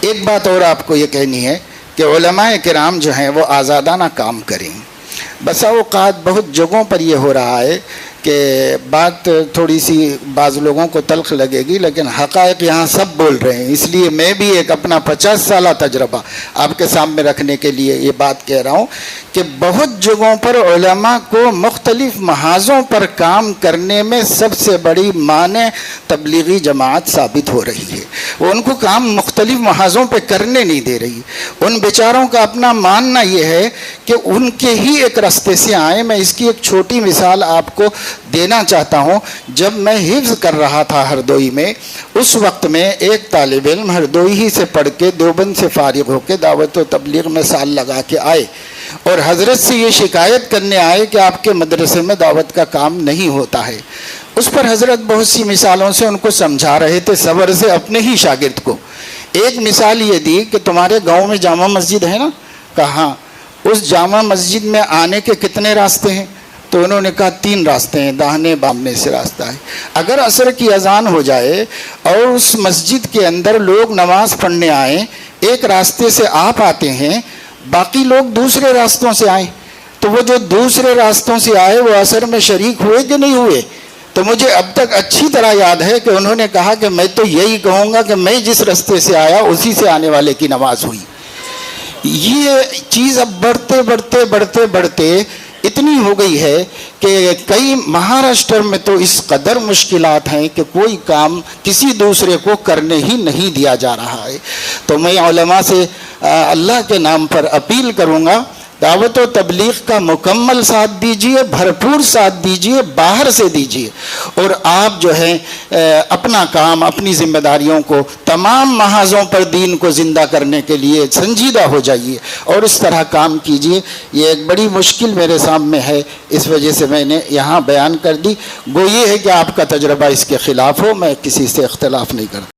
ایک بات اور آپ کو یہ کہنی ہے کہ علماء کرام جو ہیں وہ آزادانہ کام کریں. بسا اوقات بہت جگہوں پر یہ ہو رہا ہے کہ بات تھوڑی سی بعض لوگوں کو تلخ لگے گی، لیکن حقائق یہاں سب بول رہے ہیں، اس لیے میں بھی ایک اپنا 50 سالہ تجربہ آپ کے سامنے رکھنے کے لیے یہ بات کہہ رہا ہوں کہ بہت جگہوں پر علماء کو مختلف محاذوں پر کام کرنے میں سب سے بڑی مانع تبلیغی جماعت ثابت ہو رہی ہے. وہ ان کو کام مختلف محاذوں پہ کرنے نہیں دے رہی. ان بیچاروں کا اپنا ماننا یہ ہے کہ ان کے ہی ایک راستے سے آئیں. میں اس کی ایک چھوٹی مثال آپ کو دینا چاہتا ہوں. جب میں حفظ کر رہا تھا ہردوئی میں، اس وقت میں ایک طالب علم ہردوئی ہی سے پڑھ کے دیوبند سے فارغ ہو کے دعوت و تبلیغ میں سال لگا کے آئے اور حضرت سے یہ شکایت کرنے آئے کہ آپ کے مدرسے میں دعوت کا کام نہیں ہوتا ہے. اس پر حضرت بہت سی مثالوں سے ان کو سمجھا رہے تھے، صبر سے اپنے ہی شاگرد کو. ایک مثال یہ دی کہ تمہارے گاؤں میں جامع مسجد ہے نا؟ کہا اس جامع مسجد میں آنے کے کتنے راستے ہیں؟ تو انہوں نے کہا 3 راستے ہیں، داہنے بامنے سے راستہ ہے. اگر عصر کی اذان ہو جائے اور اس مسجد کے اندر لوگ نماز پڑھنے آئیں، ایک راستے سے آپ آتے ہیں، باقی لوگ دوسرے راستوں سے آئیں، تو وہ جو دوسرے راستوں سے آئے وہ عصر میں شریک ہوئے کہ نہیں ہوئے؟ تو مجھے اب تک اچھی طرح یاد ہے کہ انہوں نے کہا کہ میں تو یہی کہوں گا کہ میں جس راستے سے آیا اسی سے آنے والے کی نماز ہوئی. یہ چیز اب بڑھتے اتنی ہو گئی ہے کہ کئی مہاراشٹر میں تو اس قدر مشکلات ہیں کہ کوئی کام کسی دوسرے کو کرنے ہی نہیں دیا جا رہا ہے. تو میں علماء سے اللہ کے نام پر اپیل کروں گا، دعوت و تبلیغ کا مکمل ساتھ دیجیے، بھرپور ساتھ دیجیے، باہر سے دیجیے، اور آپ جو ہے اپنا کام، اپنی ذمہ داریوں کو تمام محاذوں پر دین کو زندہ کرنے کے لیے سنجیدہ ہو جائیے اور اس طرح کام کیجیے. یہ ایک بڑی مشکل میرے سامنے ہے، اس وجہ سے میں نے یہاں بیان کر دی. گو یہ ہے کہ آپ کا تجربہ اس کے خلاف ہو، میں کسی سے اختلاف نہیں کرتا.